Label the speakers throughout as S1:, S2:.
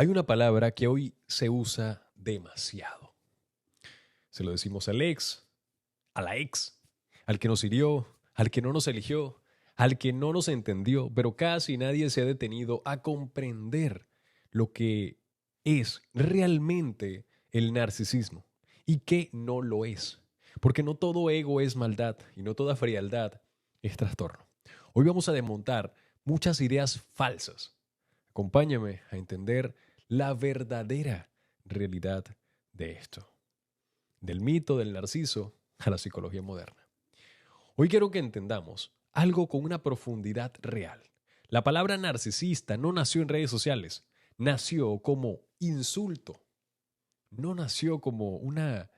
S1: Hay una palabra que hoy se usa demasiado. Se lo decimos al ex, a la ex, al que nos hirió, al que no nos eligió, al que no nos entendió, pero casi nadie se ha detenido a comprender lo que es realmente el narcisismo y qué no lo es. Porque no todo ego es maldad y no toda frialdad es trastorno. Hoy vamos a desmontar muchas ideas falsas. Acompáñame a entender la verdadera realidad de esto, del mito del narciso a la psicología moderna. Hoy quiero que entendamos algo con una profundidad real. La palabra narcisista no nació en redes sociales, nació como insulto, no nació como una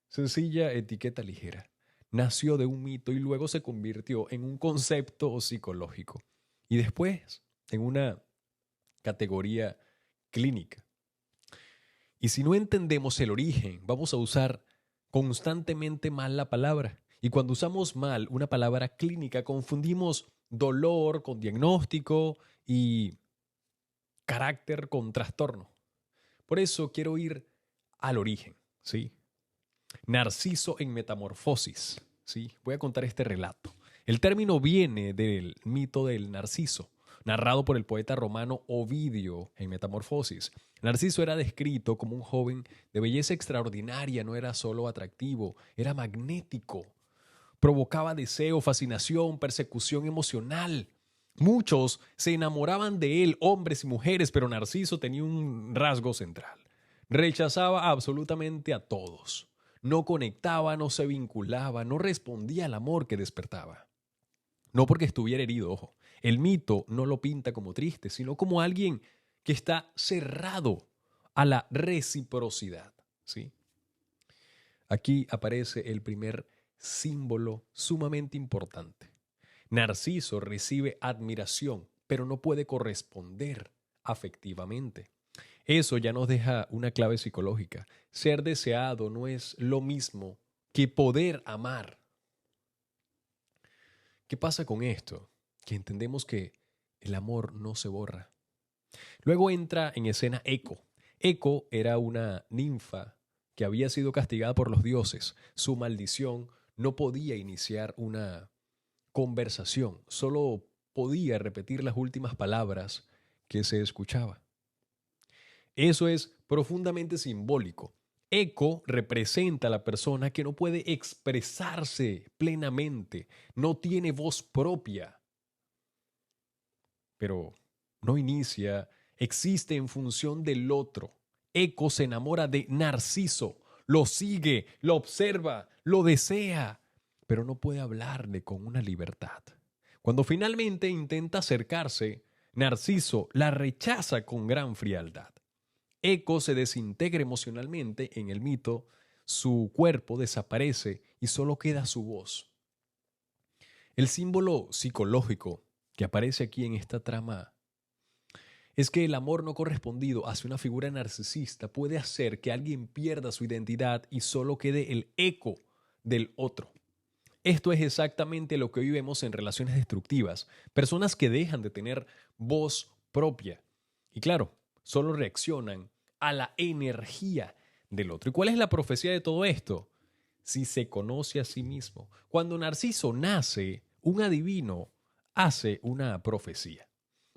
S1: sencilla etiqueta ligera. Nació de un mito y luego se convirtió en un concepto psicológico y después en una categoría clínica. Y si no entendemos el origen, vamos a usar constantemente mal la palabra. Y cuando usamos mal una palabra clínica, confundimos dolor con diagnóstico y carácter con trastorno. Por eso quiero ir al origen, ¿sí? Narciso en metamorfosis, ¿sí? Voy a contar este relato. El término viene del mito del Narciso, narrado por el poeta romano Ovidio en Metamorfosis. Narciso era descrito como un joven de belleza extraordinaria, no era solo atractivo, era magnético. Provocaba deseo, fascinación, persecución emocional. Muchos se enamoraban de él, hombres y mujeres, pero Narciso tenía un rasgo central. Rechazaba absolutamente a todos. No conectaba, no se vinculaba, no respondía al amor que despertaba. No porque estuviera herido, ojo. El mito no lo pinta como triste, sino como alguien que está cerrado a la reciprocidad, ¿sí? Aquí aparece el primer símbolo sumamente importante. Narciso recibe admiración, pero no puede corresponder afectivamente. Eso ya nos deja una clave psicológica. Ser deseado no es lo mismo que poder amar. ¿Qué pasa con esto? Que entendemos que el amor no se borra. Luego entra en escena Eco. Eco era una ninfa que había sido castigada por los dioses. Su maldición no podía iniciar una conversación, solo podía repetir las últimas palabras que se escuchaba. Eso es profundamente simbólico. Eco representa a la persona que no puede expresarse plenamente, no tiene voz propia, pero no inicia, existe en función del otro. Eco se enamora de Narciso, lo sigue, lo observa, lo desea, pero no puede hablarle con una libertad. Cuando finalmente intenta acercarse, Narciso la rechaza con gran frialdad. Eco se desintegra emocionalmente en el mito, su cuerpo desaparece y solo queda su voz. El símbolo psicológico que aparece aquí en esta trama es que el amor no correspondido hacia una figura narcisista puede hacer que alguien pierda su identidad y solo quede el eco del otro. Esto es exactamente lo que hoy vemos en relaciones destructivas, personas que dejan de tener voz propia y claro, solo reaccionan a la energía del otro. ¿Y cuál es la profecía de todo esto? Si se conoce a sí mismo. Cuando Narciso nace, un adivino hace una profecía.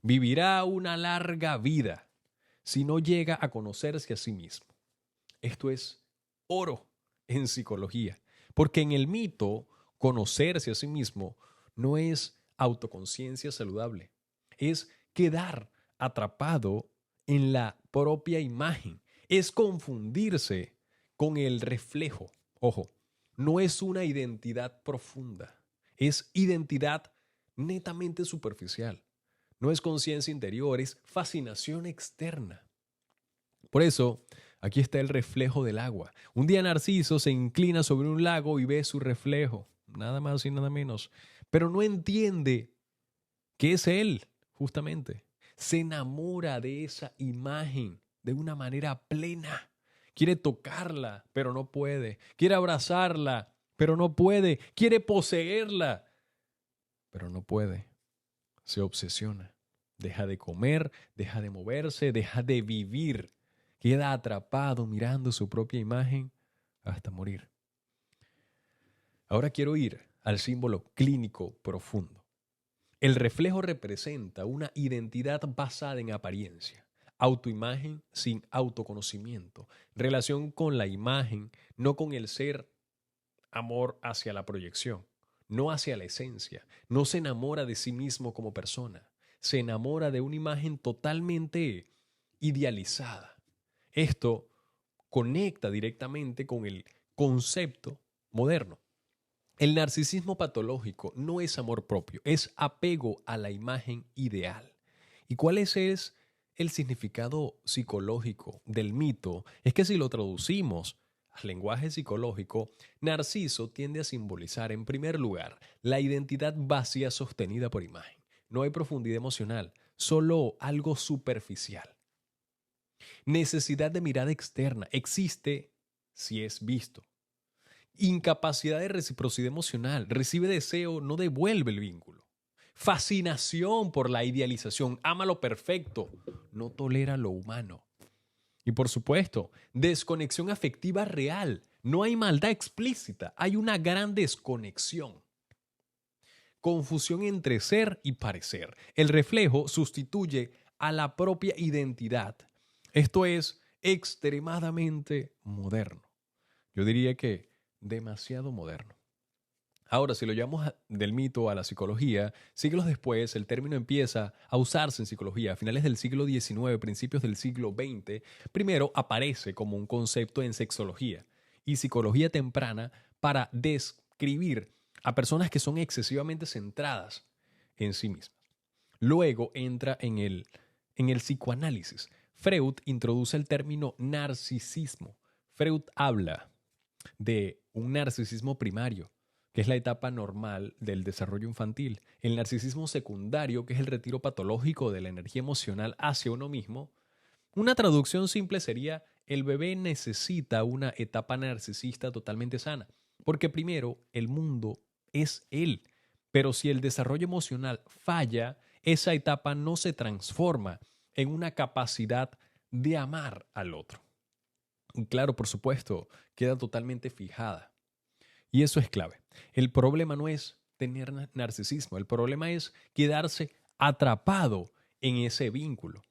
S1: Vivirá una larga vida si no llega a conocerse a sí mismo. Esto es oro en psicología, porque en el mito, conocerse a sí mismo no es autoconciencia saludable, es quedar atrapado en la propia imagen, es confundirse con el reflejo. Ojo, no es una identidad profunda, es identidad netamente superficial. No es conciencia interior, es fascinación externa. Por eso, aquí está el reflejo del agua. Un día Narciso se inclina sobre un lago y ve su reflejo, nada más y nada menos, pero no entiende que es él, justamente. Se enamora de esa imagen de una manera plena. Quiere tocarla, pero no puede. Quiere abrazarla, pero no puede. Quiere poseerla, pero no puede. Se obsesiona. Deja de comer, deja de moverse, deja de vivir. Queda atrapado mirando su propia imagen hasta morir. Ahora quiero ir al símbolo clínico profundo. El reflejo representa una identidad basada en apariencia, autoimagen sin autoconocimiento, relación con la imagen, no con el ser, amor hacia la proyección, no hacia la esencia, no se enamora de sí mismo como persona, se enamora de una imagen totalmente idealizada. Esto conecta directamente con el concepto moderno. El narcisismo patológico no es amor propio, es apego a la imagen ideal. ¿Y cuál es el significado psicológico del mito? Es que si lo traducimos al lenguaje psicológico, Narciso tiende a simbolizar, en primer lugar, la identidad vacía sostenida por imagen. No hay profundidad emocional, solo algo superficial. Necesidad de mirada externa existe si es visto. Incapacidad de reciprocidad emocional. Recibe deseo, no devuelve el vínculo. Fascinación por la idealización. Ama lo perfecto, no tolera lo humano. Y por supuesto, desconexión afectiva real. No hay maldad explícita, hay una gran desconexión. Confusión entre ser y parecer. El reflejo sustituye a la propia identidad. Esto es extremadamente moderno. Yo diría que demasiado moderno. Ahora, si lo llevamos del mito a la psicología, siglos después el término empieza a usarse en psicología. A finales del siglo XIX, principios del siglo XX, primero aparece como un concepto en sexología y psicología temprana para describir a personas que son excesivamente centradas en sí mismas. Luego entra en el psicoanálisis. Freud introduce el término narcisismo. Freud habla de un narcisismo primario, que es la etapa normal del desarrollo infantil, el narcisismo secundario, que es el retiro patológico de la energía emocional hacia uno mismo. Una traducción simple sería: el bebé necesita una etapa narcisista totalmente sana, porque primero el mundo es él, pero si el desarrollo emocional falla, esa etapa no se transforma en una capacidad de amar al otro. Y claro, por supuesto, queda totalmente fijada. Y eso es clave. El problema no es tener narcisismo, el problema es quedarse atrapado en ese vínculo.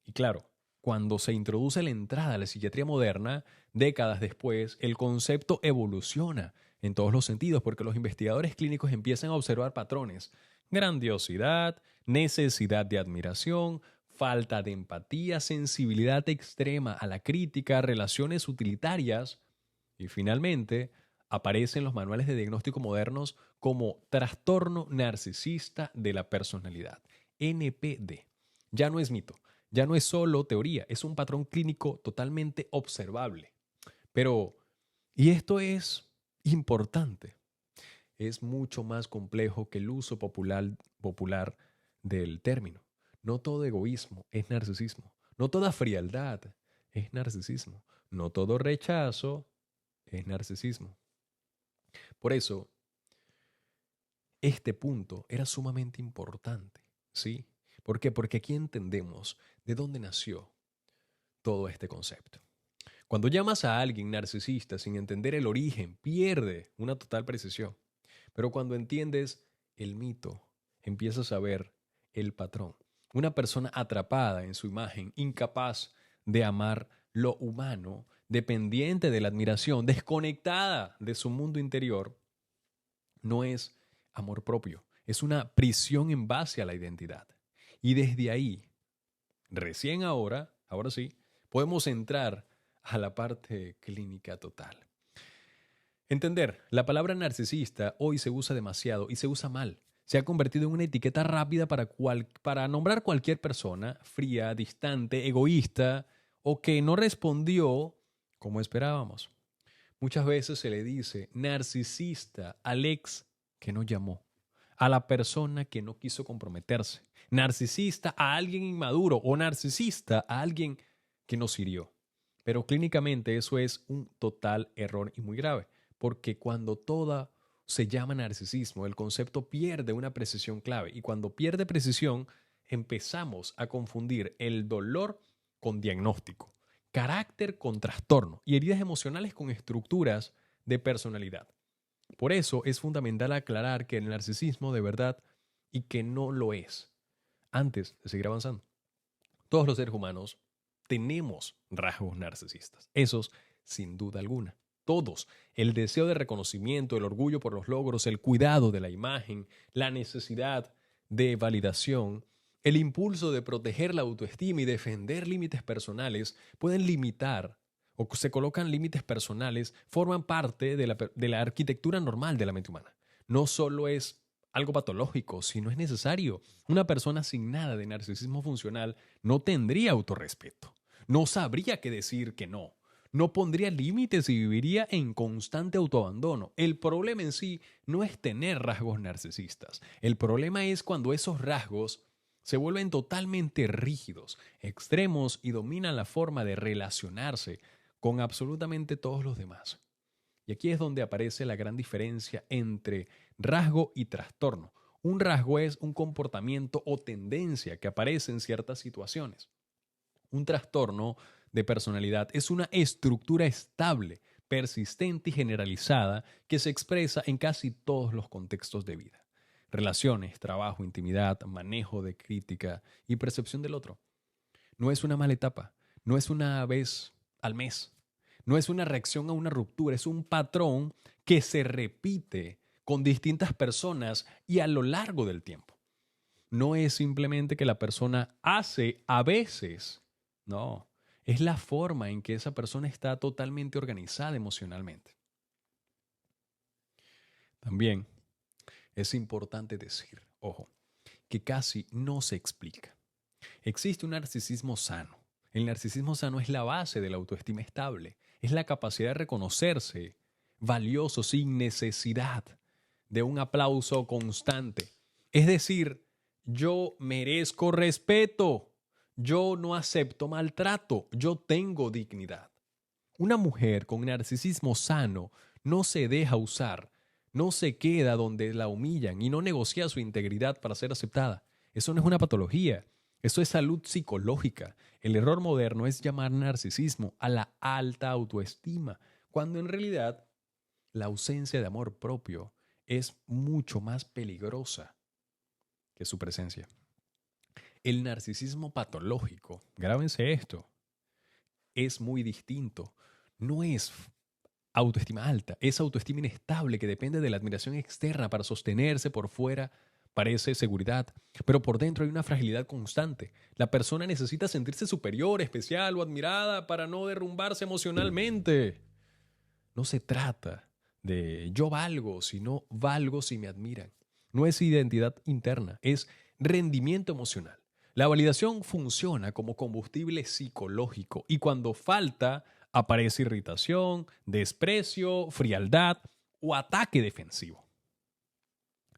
S1: Y claro, cuando se introduce la entrada a la psiquiatría moderna, décadas después, el concepto evoluciona en todos los sentidos porque los investigadores clínicos empiezan a observar patrones: grandiosidad, necesidad de admiración, falta de empatía, sensibilidad extrema a la crítica, relaciones utilitarias y finalmente aparecen los manuales de diagnóstico modernos como trastorno narcisista de la personalidad, NPD. Ya no es mito, ya no es solo teoría, es un patrón clínico totalmente observable. Pero, y esto es importante, es mucho más complejo que el uso popular del término. No todo egoísmo es narcisismo, no toda frialdad es narcisismo, no todo rechazo es narcisismo. Por eso, este punto era sumamente importante, ¿sí? ¿Por qué? Porque aquí entendemos de dónde nació todo este concepto. Cuando llamas a alguien narcisista sin entender el origen, pierde una total precisión. Pero cuando entiendes el mito, empiezas a ver el patrón. Una persona atrapada en su imagen, incapaz de amar lo humano, dependiente de la admiración, desconectada de su mundo interior, no es amor propio, es una prisión en base a la identidad. Y desde ahí, recién ahora sí, podemos entrar a la parte clínica total. Entender, la palabra narcisista hoy se usa demasiado y se usa mal. Se ha convertido en una etiqueta rápida para nombrar cualquier persona fría, distante, egoísta o que no respondió como esperábamos. Muchas veces se le dice narcisista al ex que no llamó, a la persona que no quiso comprometerse, narcisista a alguien inmaduro o narcisista a alguien que nos hirió. Pero clínicamente eso es un total error y muy grave, porque cuando todo se llama narcisismo, el concepto pierde una precisión clave y cuando pierde precisión, empezamos a confundir el dolor con diagnóstico, carácter con trastorno y heridas emocionales con estructuras de personalidad. Por eso es fundamental aclarar que el narcisismo de verdad y que no lo es. Antes de seguir avanzando, todos los seres humanos tenemos rasgos narcisistas. Esos, sin duda alguna. Todos. El deseo de reconocimiento, el orgullo por los logros, el cuidado de la imagen, la necesidad de validación, el impulso de proteger la autoestima y defender límites personales pueden limitar o se colocan límites personales, forman parte de la arquitectura normal de la mente humana. No solo es algo patológico, sino es necesario. Una persona sin nada de narcisismo funcional no tendría autorrespeto, no sabría qué decir que no, no pondría límites y viviría en constante autoabandono. El problema en sí no es tener rasgos narcisistas. El problema es cuando esos rasgos se vuelven totalmente rígidos, extremos y dominan la forma de relacionarse con absolutamente todos los demás. Y aquí es donde aparece la gran diferencia entre rasgo y trastorno. Un rasgo es un comportamiento o tendencia que aparece en ciertas situaciones. Un trastorno de personalidad es una estructura estable, persistente y generalizada que se expresa en casi todos los contextos de vida. Relaciones, trabajo, intimidad, manejo de crítica y percepción del otro. No es una mala etapa, no es una vez al mes, no es una reacción a una ruptura, es un patrón que se repite con distintas personas y a lo largo del tiempo. No es simplemente que la persona hace a veces, no, es la forma en que esa persona está totalmente organizada emocionalmente. También es importante decir, ojo, que casi no se explica. Existe un narcisismo sano. El narcisismo sano es la base de la autoestima estable. Es la capacidad de reconocerse valioso sin necesidad de un aplauso constante. Es decir, yo merezco respeto. Yo no acepto maltrato. Yo tengo dignidad. Una mujer con narcisismo sano no se deja usar, no se queda donde la humillan y no negocia su integridad para ser aceptada. Eso no es una patología, eso es salud psicológica. El error moderno es llamar narcisismo a la alta autoestima, cuando en realidad la ausencia de amor propio es mucho más peligrosa que su presencia. El narcisismo patológico, grábense esto, es muy distinto. No es autoestima alta, es autoestima inestable que depende de la admiración externa para sostenerse. Por fuera parece seguridad, pero por dentro hay una fragilidad constante. La persona necesita sentirse superior, especial o admirada para no derrumbarse emocionalmente. No se trata de yo valgo, sino valgo si me admiran. No es identidad interna, es rendimiento emocional. La validación funciona como combustible psicológico y cuando falta aparece irritación, desprecio, frialdad o ataque defensivo.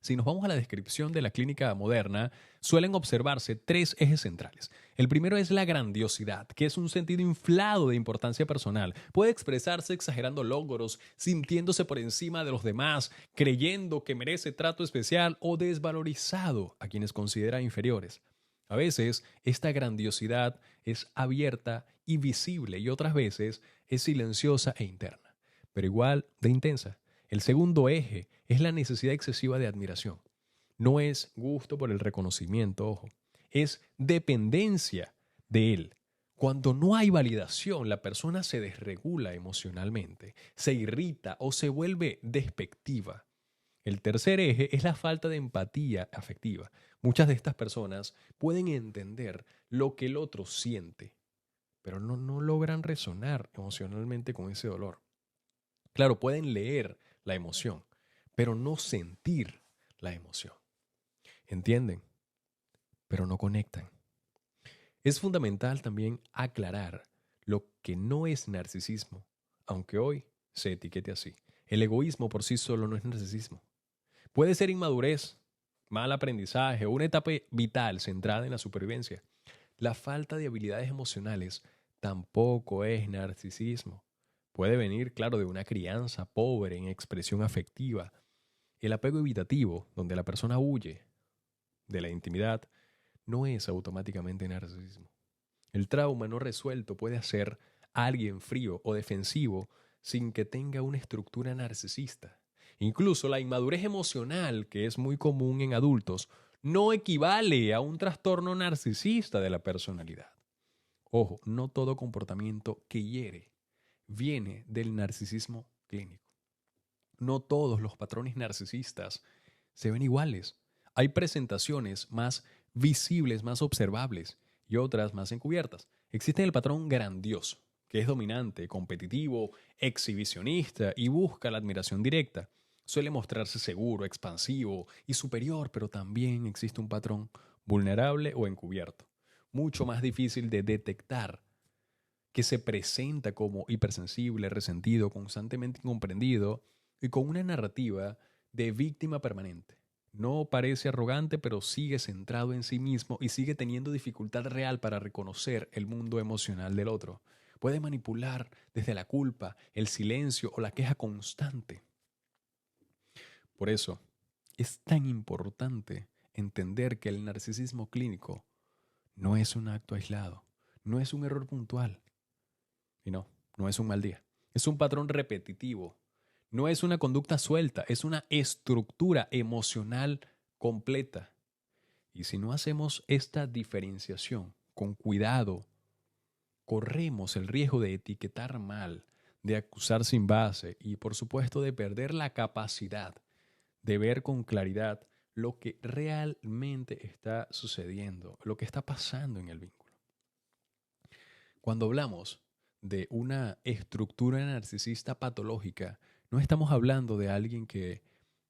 S1: Si nos vamos a la descripción de la clínica moderna, suelen observarse tres ejes centrales. El primero es la grandiosidad, que es un sentido inflado de importancia personal. Puede expresarse exagerando logros, sintiéndose por encima de los demás, creyendo que merece trato especial o desvalorizado a quienes considera inferiores. A veces, esta grandiosidad es abierta y visible y otras veces es silenciosa e interna, pero igual de intensa. El segundo eje es la necesidad excesiva de admiración. No es gusto por el reconocimiento, ojo, es dependencia de él. Cuando no hay validación, la persona se desregula emocionalmente, se irrita o se vuelve despectiva. El tercer eje es la falta de empatía afectiva. Muchas de estas personas pueden entender lo que el otro siente, pero no logran resonar emocionalmente con ese dolor. Claro, pueden leer la emoción, pero no sentir la emoción. ¿Entienden? Pero no conectan. Es fundamental también aclarar lo que no es narcisismo, aunque hoy se etiquete así. El egoísmo por sí solo no es narcisismo. Puede ser inmadurez, mal aprendizaje o una etapa vital centrada en la supervivencia. La falta de habilidades emocionales tampoco es narcisismo. Puede venir, claro, de una crianza pobre en expresión afectiva. El apego evitativo, donde la persona huye de la intimidad, no es automáticamente narcisismo. El trauma no resuelto puede hacer a alguien frío o defensivo sin que tenga una estructura narcisista. Incluso la inmadurez emocional, que es muy común en adultos, no equivale a un trastorno narcisista de la personalidad. Ojo, no todo comportamiento que hiere viene del narcisismo clínico. No todos los patrones narcisistas se ven iguales. Hay presentaciones más visibles, más observables y otras más encubiertas. Existe el patrón grandioso, que es dominante, competitivo, exhibicionista y busca la admiración directa. Suele mostrarse seguro, expansivo y superior, pero también existe un patrón vulnerable o encubierto, mucho más difícil de detectar, que se presenta como hipersensible, resentido, constantemente incomprendido y con una narrativa de víctima permanente. No parece arrogante, pero sigue centrado en sí mismo y sigue teniendo dificultad real para reconocer el mundo emocional del otro. Puede manipular desde la culpa, el silencio o la queja constante. Por eso, es tan importante entender que el narcisismo clínico no es un acto aislado, no es un error puntual y no es un mal día. Es un patrón repetitivo. No es una conducta suelta, es una estructura emocional completa. Y si no hacemos esta diferenciación con cuidado, corremos el riesgo de etiquetar mal, de acusar sin base y por supuesto de perder la capacidad de ver con claridad lo que realmente está sucediendo, lo que está pasando en el vínculo. Cuando hablamos de una estructura narcisista patológica, no estamos hablando de alguien que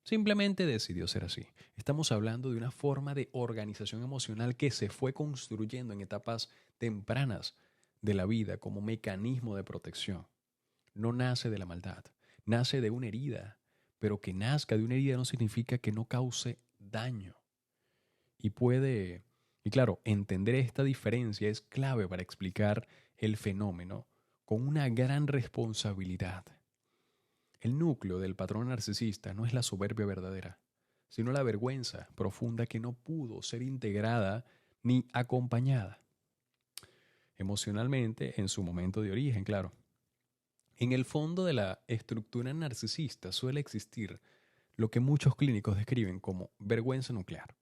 S1: simplemente decidió ser así. Estamos hablando de una forma de organización emocional que se fue construyendo en etapas tempranas de la vida como mecanismo de protección. No nace de la maldad, nace de una herida, pero que nazca de una herida no significa que no cause daño. Y claro, entender esta diferencia es clave para explicar el fenómeno con una gran responsabilidad. El núcleo del patrón narcisista no es la soberbia verdadera, sino la vergüenza profunda que no pudo ser integrada ni acompañada emocionalmente en su momento de origen, claro. En el fondo de la estructura narcisista suele existir lo que muchos clínicos describen como vergüenza nuclear.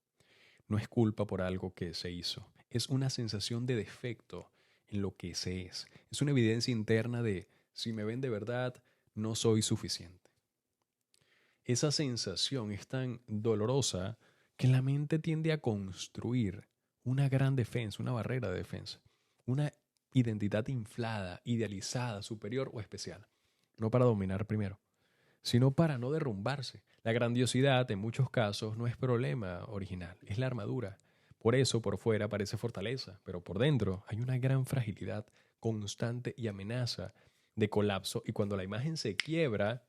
S1: No es culpa por algo que se hizo, es una sensación de defecto en lo que se es. Es una evidencia interna de si me ven de verdad, no soy suficiente. Esa sensación es tan dolorosa que la mente tiende a construir una gran defensa, una barrera de defensa, una identidad inflada, idealizada, superior o especial. No para dominar primero, sino para no derrumbarse. La grandiosidad en muchos casos no es problema original, es la armadura. Por eso por fuera parece fortaleza, pero por dentro hay una gran fragilidad constante y amenaza de colapso, y cuando la imagen se quiebra,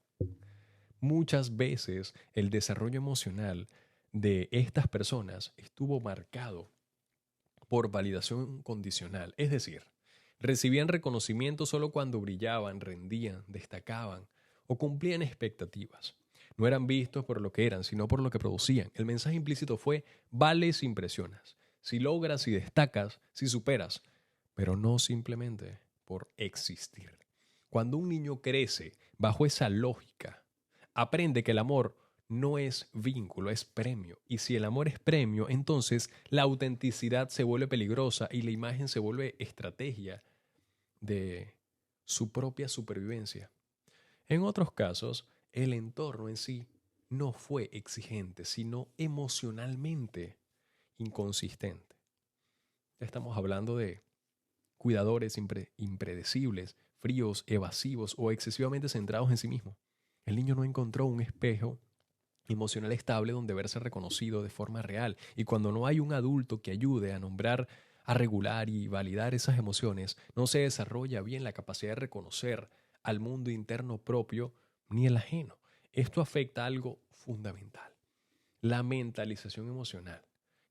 S1: muchas veces el desarrollo emocional de estas personas estuvo marcado por validación condicional, es decir, recibían reconocimiento solo cuando brillaban, rendían, destacaban o cumplían expectativas. No eran vistos por lo que eran, sino por lo que producían. El mensaje implícito fue: vales si impresionas, si logras, si destacas, si superas, pero no simplemente por existir. Cuando un niño crece bajo esa lógica, aprende que el amor no es vínculo, es premio. Y si el amor es premio, entonces la autenticidad se vuelve peligrosa y la imagen se vuelve estrategia de su propia supervivencia. En otros casos, el entorno en sí no fue exigente, sino emocionalmente inconsistente. Estamos hablando de cuidadores impredecibles, fríos, evasivos o excesivamente centrados en sí mismos. El niño no encontró un espejo emocional estable donde verse reconocido de forma real. Y cuando no hay un adulto que ayude a nombrar, a regular y validar esas emociones, no se desarrolla bien la capacidad de reconocer al mundo interno propio ni el ajeno. Esto afecta a algo fundamental: la mentalización emocional,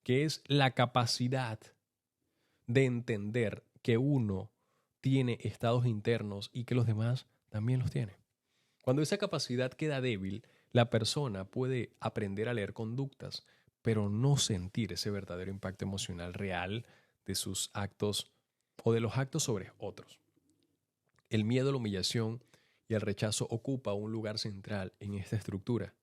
S1: que es la capacidad de entender que uno tiene estados internos y que los demás también los tienen. Cuando esa capacidad queda débil, la persona puede aprender a leer conductas, pero no sentir ese verdadero impacto emocional real de sus actos o de los actos sobre otros. El miedo a la humillación y al rechazo ocupa un lugar central en esta estructura.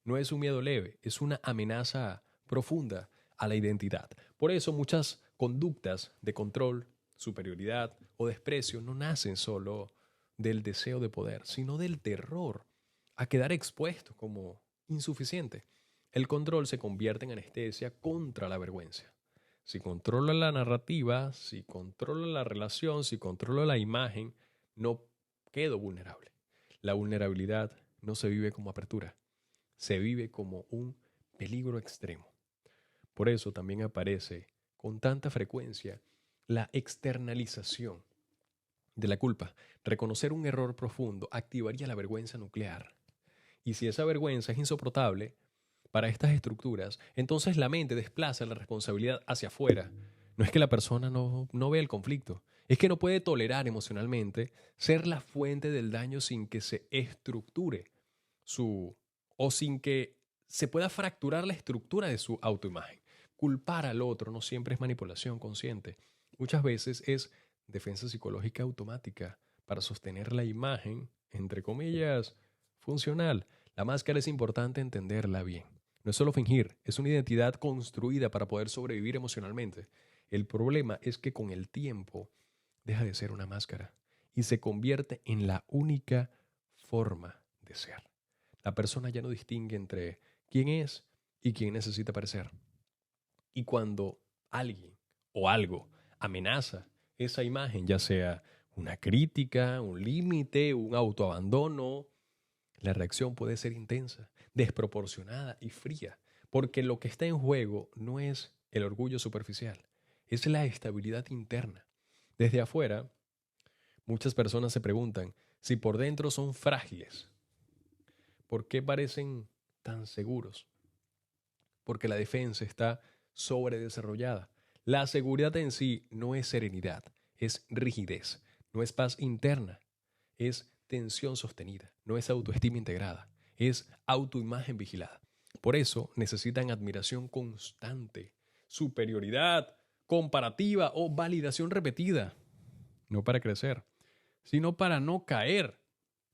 S1: No es un miedo leve, es una amenaza profunda a la identidad. Por eso muchas conductas de control, superioridad o desprecio no nacen solo del deseo de poder, sino del terror a quedar expuesto como insuficiente. El control se convierte en anestesia contra la vergüenza. Si controla la narrativa, si controla la relación, si controla la imagen, no quedo vulnerable. La vulnerabilidad no se vive como apertura, se vive como un peligro extremo. Por eso también aparece con tanta frecuencia la externalización de la culpa. Reconocer un error profundo activaría la vergüenza nuclear. Y si esa vergüenza es insoportable para estas estructuras, entonces la mente desplaza la responsabilidad hacia afuera. No es que la persona no ve el conflicto, es que no puede tolerar emocionalmente ser la fuente del daño sin que se estructure o sin que se pueda fracturar la estructura de su autoimagen. Culpar al otro no siempre es manipulación consciente. Muchas veces es defensa psicológica automática para sostener la imagen, entre comillas, funcional. La máscara es importante entenderla bien. No es solo fingir, es una identidad construida para poder sobrevivir emocionalmente. El problema es que con el tiempo deja de ser una máscara y se convierte en la única forma de ser. La persona ya no distingue entre quién es y quién necesita parecer. Y cuando alguien o algo amenaza esa imagen, ya sea una crítica, un límite, un autoabandono, la reacción puede ser intensa, desproporcionada y fría, porque lo que está en juego no es el orgullo superficial, es la estabilidad interna. Desde afuera, muchas personas se preguntan si por dentro son frágiles. ¿Por qué parecen tan seguros? Porque la defensa está sobredesarrollada. La seguridad en sí no es serenidad, es rigidez, no es paz interna, es tensión sostenida, no es autoestima integrada, es autoimagen vigilada. Por eso necesitan admiración constante, superioridad, comparativa o validación repetida, no para crecer, sino para no caer.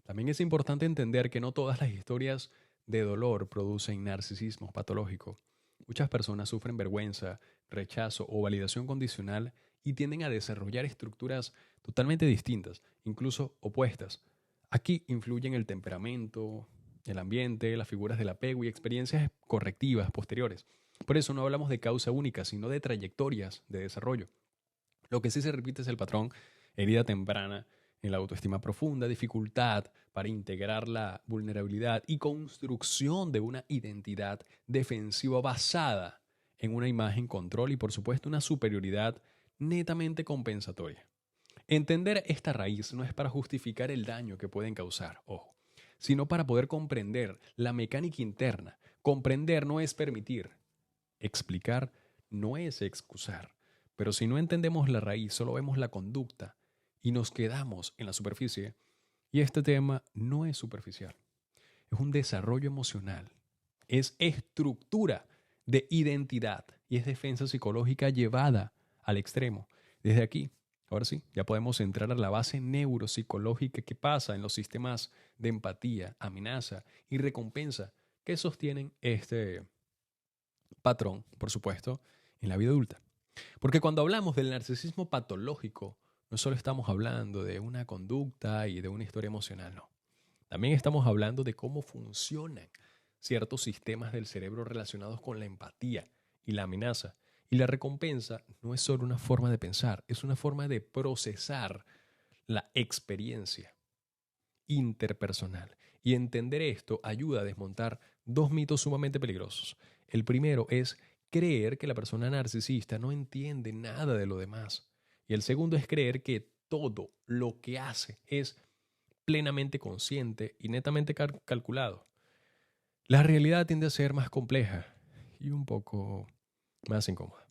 S1: También es importante entender que no todas las historias de dolor producen narcisismo patológico. Muchas personas sufren vergüenza, rechazo o validación condicional y tienden a desarrollar estructuras totalmente distintas, incluso opuestas. Aquí influyen el temperamento, el ambiente, las figuras del apego y experiencias correctivas posteriores. Por eso no hablamos de causa única, sino de trayectorias de desarrollo. Lo que sí se repite es el patrón: herida temprana en la autoestima profunda, dificultad para integrar la vulnerabilidad y construcción de una identidad defensiva basada en una imagen, control y por supuesto una superioridad netamente compensatoria. Entender esta raíz no es para justificar el daño que pueden causar, ojo, sino para poder comprender la mecánica interna. Comprender no es permitir, explicar no es excusar. Pero si no entendemos la raíz, solo vemos la conducta y nos quedamos en la superficie. Y este tema no es superficial, es un desarrollo emocional, es estructura de identidad y es defensa psicológica llevada al extremo. Desde aquí, ahora sí, ya podemos entrar a la base neuropsicológica que pasa en los sistemas de empatía, amenaza y recompensa que sostienen este patrón, por supuesto, en la vida adulta. Porque cuando hablamos del narcisismo patológico, no solo estamos hablando de una conducta y de una historia emocional, no. También estamos hablando de cómo funcionan ciertos sistemas del cerebro relacionados con la empatía y la amenaza. Y la recompensa no es solo una forma de pensar, es una forma de procesar la experiencia interpersonal. Y entender esto ayuda a desmontar dos mitos sumamente peligrosos. El primero es creer que la persona narcisista no entiende nada de lo demás. Y el segundo es creer que todo lo que hace es plenamente consciente y netamente calculado. La realidad tiende a ser más compleja y un poco más incómoda.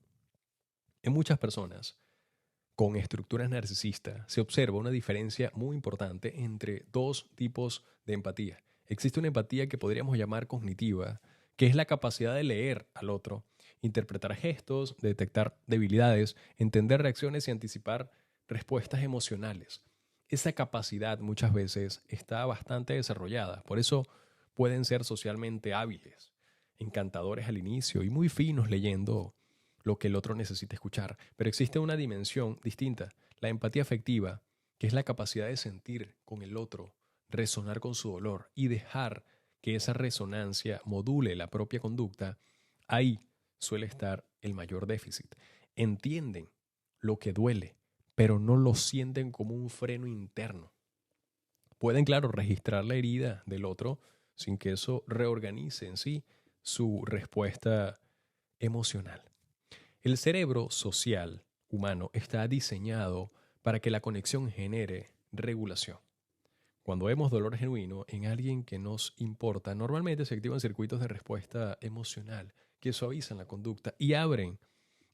S1: En muchas personas con estructuras narcisistas se observa una diferencia muy importante entre dos tipos de empatía. Existe una empatía que podríamos llamar cognitiva, que es la capacidad de leer al otro, interpretar gestos, detectar debilidades, entender reacciones y anticipar respuestas emocionales. Esa capacidad muchas veces está bastante desarrollada, por eso pueden ser socialmente hábiles, encantadores al inicio y muy finos leyendo lo que el otro necesita escuchar. Pero existe una dimensión distinta, la empatía afectiva, que es la capacidad de sentir con el otro, resonar con su dolor y dejar que esa resonancia module la propia conducta. Ahí suele estar el mayor déficit. Entienden lo que duele, pero no lo sienten como un freno interno. Pueden, claro, registrar la herida del otro sin que eso reorganice en sí su respuesta emocional. El cerebro social humano está diseñado para que la conexión genere regulación. Cuando vemos dolor genuino en alguien que nos importa, normalmente se activan circuitos de respuesta emocional que suavizan la conducta y abren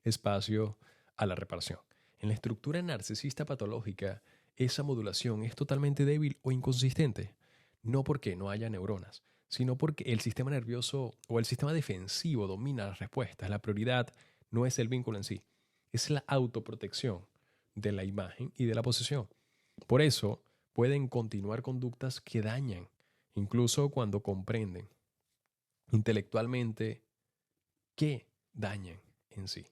S1: espacio a la reparación. En la estructura narcisista patológica, esa modulación es totalmente débil o inconsistente, no porque no haya neuronas, sino porque el sistema nervioso o el sistema defensivo domina las respuestas. La prioridad no es el vínculo en sí, es la autoprotección de la imagen y de la posesión. Por eso pueden continuar conductas que dañan, incluso cuando comprenden intelectualmente que dañan en sí.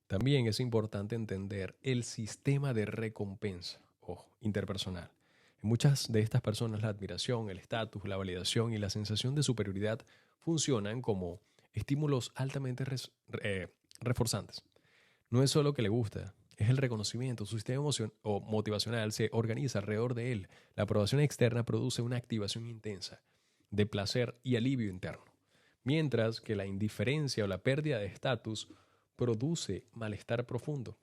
S1: También es importante entender el sistema de recompensa, ojo, interpersonal. En muchas de estas personas la admiración, el estatus, la validación y la sensación de superioridad funcionan como estímulos altamente reforzantes. No es solo que le gusta, es el reconocimiento. Su sistema motivacional se organiza alrededor de él. La aprobación externa produce una activación intensa de placer y alivio interno, mientras que la indiferencia o la pérdida de estatus produce malestar profundo.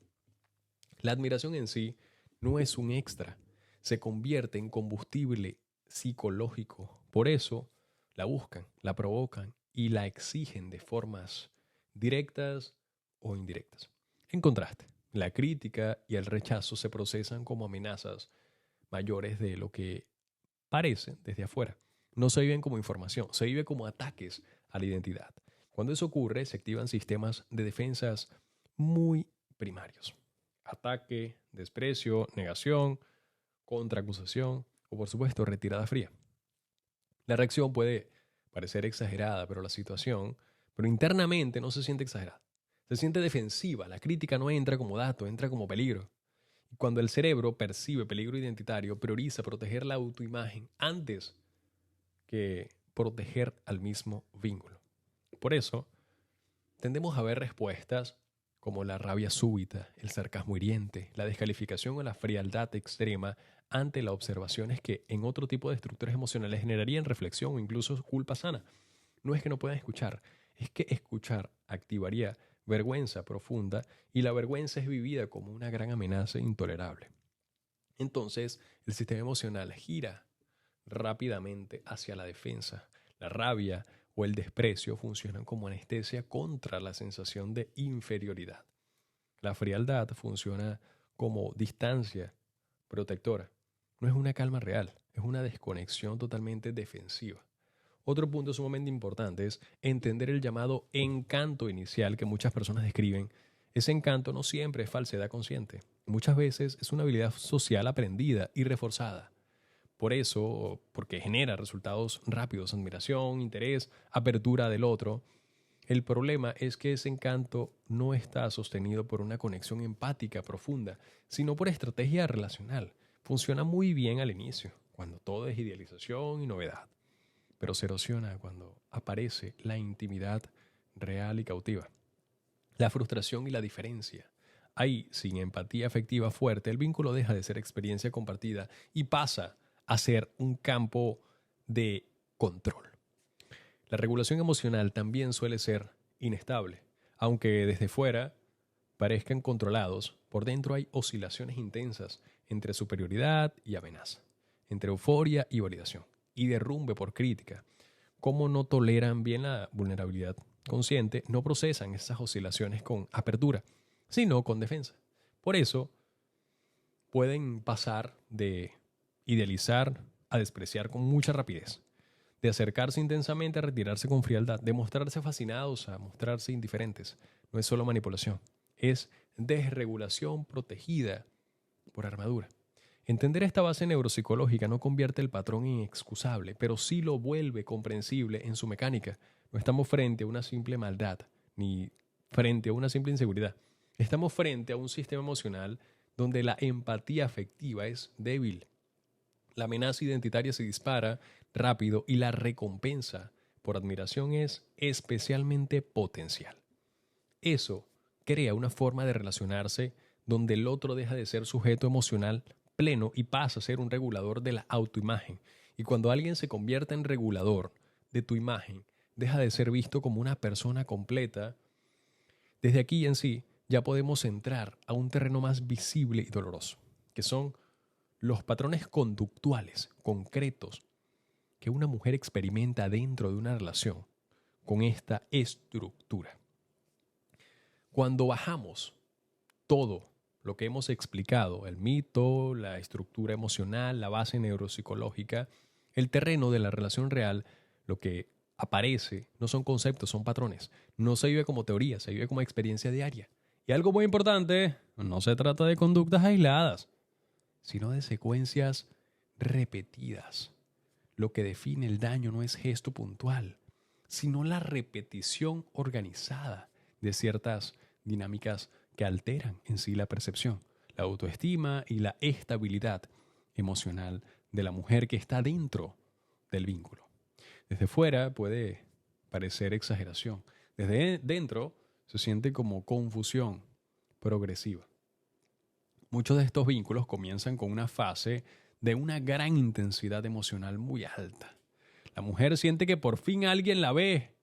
S1: La admiración en sí no es un extra, se convierte en combustible psicológico. Por eso la buscan, la provocan y la exigen de formas directas o indirectas. En contraste, la crítica y el rechazo se procesan como amenazas mayores de lo que parece desde afuera. No se viven como información, se vive como ataques a la identidad. Cuando eso ocurre, se activan sistemas de defensas muy primarios. Ataque, desprecio, negación, contraacusación o, por supuesto, retirada fría. La reacción puede parecer exagerada, pero internamente no se siente exagerada. Se siente defensiva. La crítica no entra como dato, entra como peligro. Y cuando el cerebro percibe peligro identitario, prioriza proteger la autoimagen antes que proteger al mismo vínculo. Por eso, tendemos a ver respuestas como la rabia súbita, el sarcasmo hiriente, la descalificación o la frialdad extrema ante las observaciones que en otro tipo de estructuras emocionales generarían reflexión o incluso culpa sana. No es que no puedan escuchar, es que escuchar activaría vergüenza profunda y la vergüenza es vivida como una gran amenaza intolerable. Entonces, el sistema emocional gira rápidamente hacia la defensa. La rabia o el desprecio funcionan como anestesia contra la sensación de inferioridad. La frialdad funciona como distancia protectora. No es una calma real, es una desconexión totalmente defensiva. Otro punto sumamente importante es entender el llamado encanto inicial que muchas personas describen. Ese encanto no siempre es falsedad consciente. Muchas veces es una habilidad social aprendida y reforzada. Por eso, porque genera resultados rápidos, admiración, interés, apertura del otro. El problema es que ese encanto no está sostenido por una conexión empática profunda, sino por estrategia relacional. Funciona muy bien al inicio, cuando todo es idealización y novedad, pero se erosiona cuando aparece la intimidad real y cautiva. La frustración y la diferencia. Ahí, sin empatía afectiva fuerte, el vínculo deja de ser experiencia compartida y pasa a ser un campo de control. La regulación emocional también suele ser inestable. Aunque desde fuera parezcan controlados, por dentro hay oscilaciones intensas entre superioridad y amenaza, entre euforia y validación, y derrumbe por crítica. Como no toleran bien la vulnerabilidad consciente, no procesan esas oscilaciones con apertura, sino con defensa. Por eso, pueden pasar de idealizar a despreciar con mucha rapidez. de acercarse intensamente a retirarse con frialdad, de mostrarse fascinados a mostrarse indiferentes. No es solo manipulación, es desregulación protegida por armadura. Entender esta base neuropsicológica no convierte el patrón en inexcusable, pero sí lo vuelve comprensible en su mecánica. No estamos frente a una simple maldad, ni frente a una simple inseguridad. Estamos frente a un sistema emocional donde la empatía afectiva es débil. La amenaza identitaria se dispara rápido y la recompensa por admiración es especialmente potencial. Eso crea una forma de relacionarse donde el otro deja de ser sujeto emocional pleno y pasa a ser un regulador de la autoimagen. Y cuando alguien se convierte en regulador de tu imagen, deja de ser visto como una persona completa. Desde aquí en sí ya podemos entrar a un terreno más visible y doloroso, que son los patrones conductuales concretos que una mujer experimenta dentro de una relación con esta estructura. Cuando bajamos todo lo que hemos explicado, el mito, la estructura emocional, la base neuropsicológica, el terreno de la relación real, lo que aparece no son conceptos, son patrones. No se vive como teoría, se vive como experiencia diaria. Y algo muy importante, no se trata de conductas aisladas, sino de secuencias repetidas. Lo que define el daño no es gesto puntual, sino la repetición organizada de ciertas dinámicas que alteran en sí la percepción, la autoestima y la estabilidad emocional de la mujer que está dentro del vínculo. Desde fuera puede parecer exageración. Desde dentro se siente como confusión progresiva. Muchos de estos vínculos comienzan con una fase de una gran intensidad emocional muy alta. La mujer siente que por fin alguien la ve,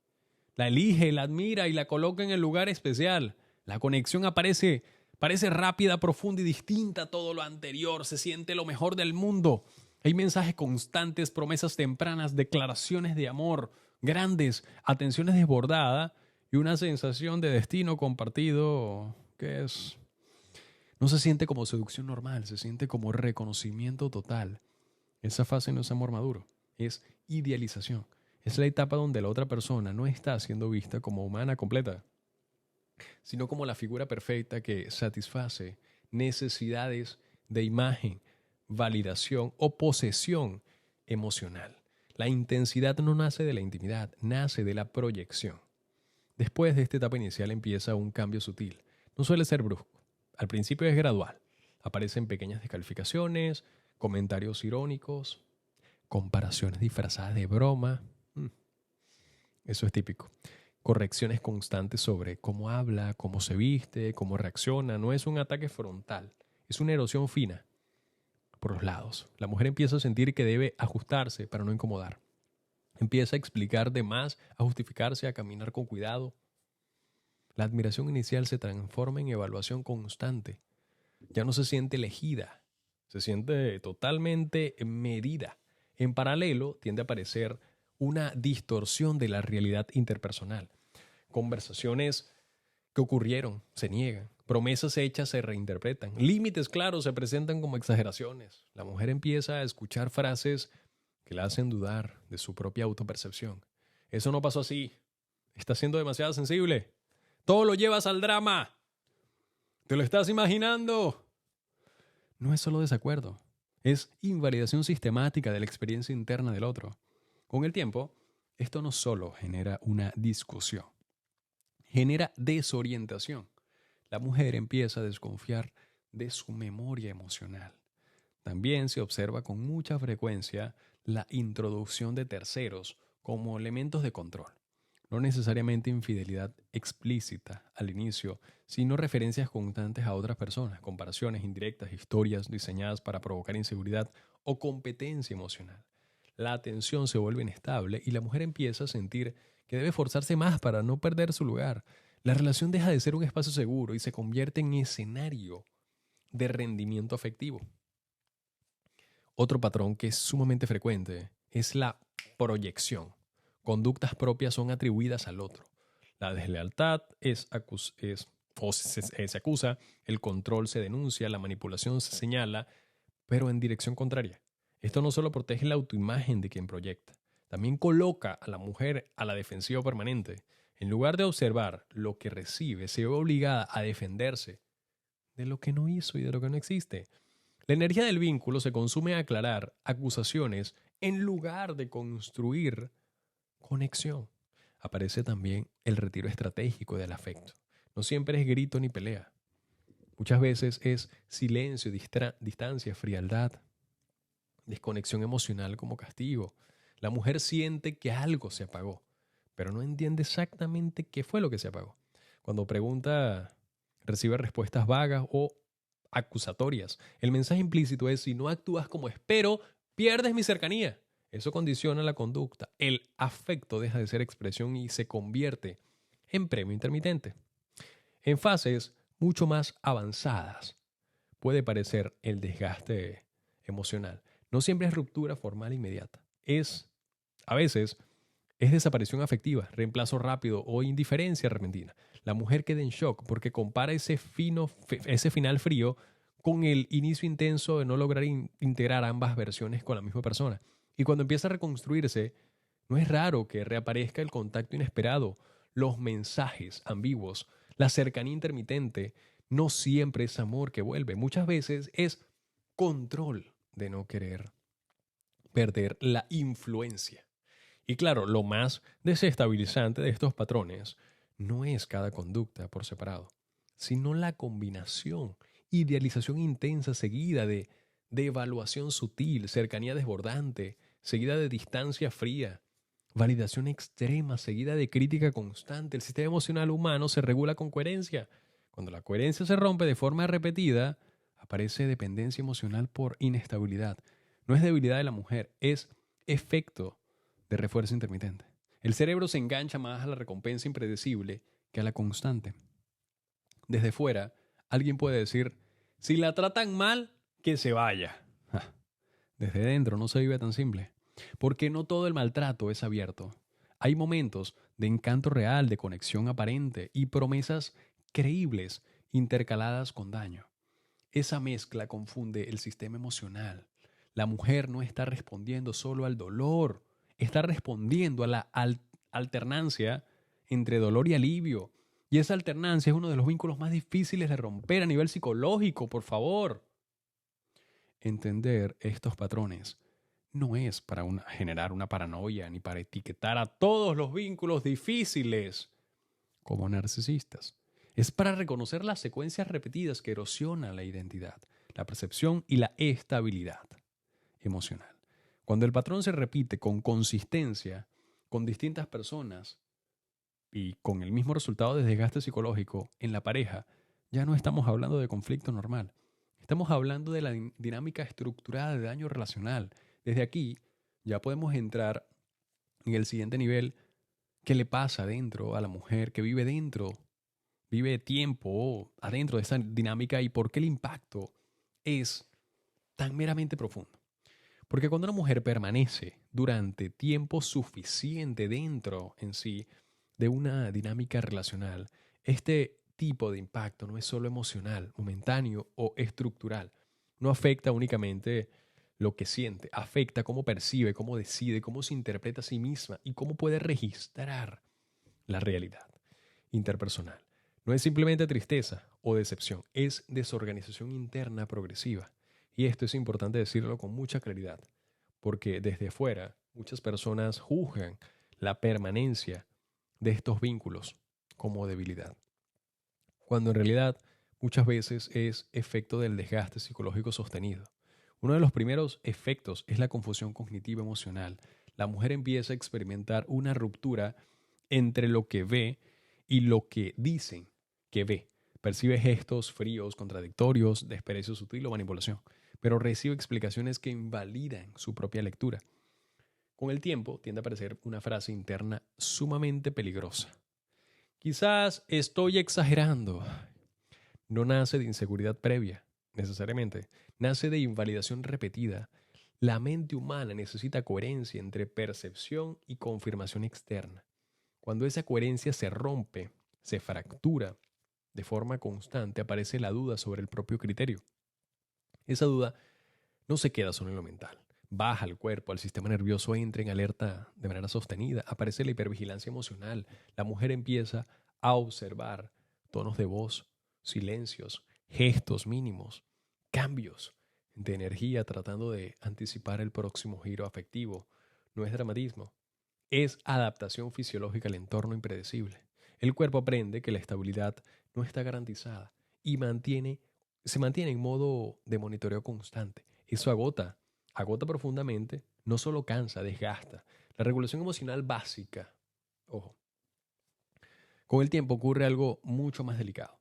S1: la elige, la admira y la coloca en el lugar especial. La conexión parece rápida, profunda y distinta a todo lo anterior. Se siente lo mejor del mundo. Hay mensajes constantes, promesas tempranas, declaraciones de amor grandes, atenciones desbordadas y una sensación de destino compartido que es... No se siente como seducción normal, se siente como reconocimiento total. Esa fase no es amor maduro, es idealización. Es la etapa donde la otra persona no está siendo vista como humana completa, sino como la figura perfecta que satisface necesidades de imagen, validación o posesión emocional. La intensidad no nace de la intimidad, nace de la proyección. Después de esta etapa inicial empieza un cambio sutil. No suele ser brusco. Al principio es gradual. Aparecen pequeñas descalificaciones, comentarios irónicos, comparaciones disfrazadas de broma. Eso es típico. Correcciones constantes sobre cómo habla, cómo se viste, cómo reacciona. No es un ataque frontal, es una erosión fina por los lados. La mujer empieza a sentir que debe ajustarse para no incomodar. Empieza a explicar de más, a justificarse, a caminar con cuidado. La admiración inicial se transforma en evaluación constante. Ya no se siente elegida, se siente totalmente medida. En paralelo tiende a aparecer una distorsión de la realidad interpersonal. Conversaciones que ocurrieron se niegan. Promesas hechas se reinterpretan. Límites claros se presentan como exageraciones. La mujer empieza a escuchar frases que la hacen dudar de su propia autopercepción. Eso no pasó así. Estás siendo demasiado sensible. Todo lo llevas al drama. Te lo estás imaginando. No es solo desacuerdo. Es invalidación sistemática de la experiencia interna del otro. Con el tiempo, esto no solo genera una discusión, genera desorientación. La mujer empieza a desconfiar de su memoria emocional. También se observa con mucha frecuencia la introducción de terceros como elementos de control. No necesariamente infidelidad explícita al inicio, sino referencias constantes a otras personas, comparaciones indirectas, historias diseñadas para provocar inseguridad o competencia emocional. La atención se vuelve inestable y la mujer empieza a sentir que debe forzarse más para no perder su lugar. La relación deja de ser un espacio seguro y se convierte en escenario de rendimiento afectivo. Otro patrón que es sumamente frecuente es la proyección. Conductas propias son atribuidas al otro. La deslealtad se acusa, el control se denuncia, la manipulación se señala, pero en dirección contraria. Esto no solo protege la autoimagen de quien proyecta, también coloca a la mujer a la defensiva permanente. En lugar de observar lo que recibe, se ve obligada a defenderse de lo que no hizo y de lo que no existe. La energía del vínculo se consume a aclarar acusaciones en lugar de construir conexión. Aparece también el retiro estratégico del afecto. No siempre es grito ni pelea. Muchas veces es silencio, distancia, frialdad, desconexión emocional como castigo. La mujer siente que algo se apagó, pero no entiende exactamente qué fue lo que se apagó. Cuando pregunta, recibe respuestas vagas o acusatorias. El mensaje implícito es: si no actúas como espero, pierdes mi cercanía. Eso condiciona la conducta. El afecto deja de ser expresión y se convierte en premio intermitente. En fases mucho más avanzadas puede parecer el desgaste emocional. No siempre es ruptura formal inmediata. A veces, es desaparición afectiva, reemplazo rápido o indiferencia repentina. La mujer queda en shock porque compara ese final frío con el inicio intenso de no lograr integrar ambas versiones con la misma persona. Y cuando empieza a reconstruirse, no es raro que reaparezca el contacto inesperado, los mensajes ambiguos, la cercanía intermitente. No siempre es amor que vuelve, muchas veces es control de no querer perder la influencia. Y claro, lo más desestabilizante de estos patrones no es cada conducta por separado, sino la combinación, idealización intensa seguida de evaluación sutil, cercanía desbordante, seguida de distancia fría, validación extrema, seguida de crítica constante. El sistema emocional humano se regula con coherencia. Cuando la coherencia se rompe de forma repetida, aparece dependencia emocional por inestabilidad. No es debilidad de la mujer, es efecto de refuerzo intermitente. El cerebro se engancha más a la recompensa impredecible que a la constante. Desde fuera, alguien puede decir: si la tratan mal, que se vaya. Desde dentro no se vive tan simple, porque no todo el maltrato es abierto. Hay momentos de encanto real, de conexión aparente y promesas creíbles intercaladas con daño. Esa mezcla confunde el sistema emocional. La mujer no está respondiendo solo al dolor, está respondiendo a la alternancia entre dolor y alivio. Y esa alternancia es uno de los vínculos más difíciles de romper a nivel psicológico, por favor. Entender estos patrones no es para generar una paranoia ni para etiquetar a todos los vínculos difíciles como narcisistas. Es para reconocer las secuencias repetidas que erosionan la identidad, la percepción y la estabilidad emocional. Cuando el patrón se repite con consistencia, con distintas personas y con el mismo resultado de desgaste psicológico en la pareja, ya no estamos hablando de conflicto normal. Estamos hablando de la dinámica estructurada de daño relacional. Desde aquí ya podemos entrar en el siguiente nivel. ¿Qué le pasa dentro a la mujer que vive tiempo adentro de esa dinámica, y por qué el impacto es tan meramente profundo? Porque cuando una mujer permanece durante tiempo suficiente dentro en sí de una dinámica relacional, este tipo de impacto no es solo emocional, momentáneo o estructural. No afecta únicamente lo que siente, afecta cómo percibe, cómo decide, cómo se interpreta a sí misma y cómo puede registrar la realidad interpersonal. No es simplemente tristeza o decepción, es desorganización interna progresiva. Y esto es importante decirlo con mucha claridad, porque desde afuera muchas personas juzgan la permanencia de estos vínculos como debilidad, cuando en realidad muchas veces es efecto del desgaste psicológico sostenido. Uno de los primeros efectos es la confusión cognitiva emocional. La mujer empieza a experimentar una ruptura entre lo que ve y lo que dicen que ve. Percibe gestos fríos, contradictorios, desprecio sutil o manipulación, pero recibe explicaciones que invalidan su propia lectura. Con el tiempo tiende a aparecer una frase interna sumamente peligrosa: quizás estoy exagerando. No nace de inseguridad previa, necesariamente. Nace de invalidación repetida. La mente humana necesita coherencia entre percepción y confirmación externa. Cuando esa coherencia se rompe, se fractura de forma constante, aparece la duda sobre el propio criterio. Esa duda no se queda solo en lo mental. baja el cuerpo, el sistema nervioso entra en alerta de manera sostenida, aparece la hipervigilancia emocional, la mujer empieza a observar tonos de voz, silencios, gestos mínimos, cambios de energía tratando de anticipar el próximo giro afectivo. No es dramatismo, es adaptación fisiológica al entorno impredecible. El cuerpo aprende que la estabilidad no está garantizada y se mantiene en modo de monitoreo constante. Eso agota profundamente, no solo cansa, desgasta. La regulación emocional básica, ojo, con el tiempo ocurre algo mucho más delicado: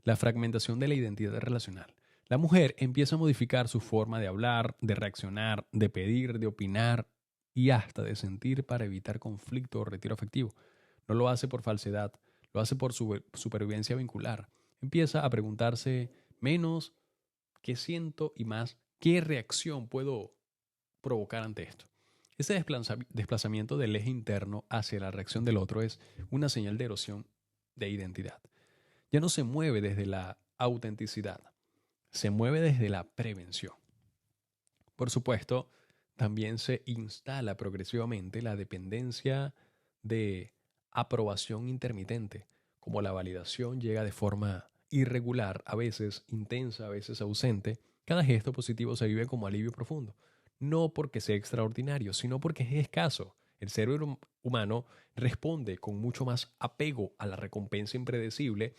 S1: la fragmentación de la identidad relacional. La mujer empieza a modificar su forma de hablar, de reaccionar, de pedir, de opinar y hasta de sentir para evitar conflicto o retiro afectivo. No lo hace por falsedad, lo hace por su supervivencia vincular. Empieza a preguntarse menos qué siento y más qué reacción puedo provocar ante esto. Ese desplazamiento del eje interno hacia la reacción del otro es una señal de erosión de identidad. Ya no se mueve desde la autenticidad, se mueve desde la prevención. Por supuesto, también se instala progresivamente la dependencia de aprobación intermitente, como la validación llega de forma irregular, a veces intensa, a veces ausente. Cada gesto positivo se vive como alivio profundo, no porque sea extraordinario, sino porque es escaso. El cerebro humano responde con mucho más apego a la recompensa impredecible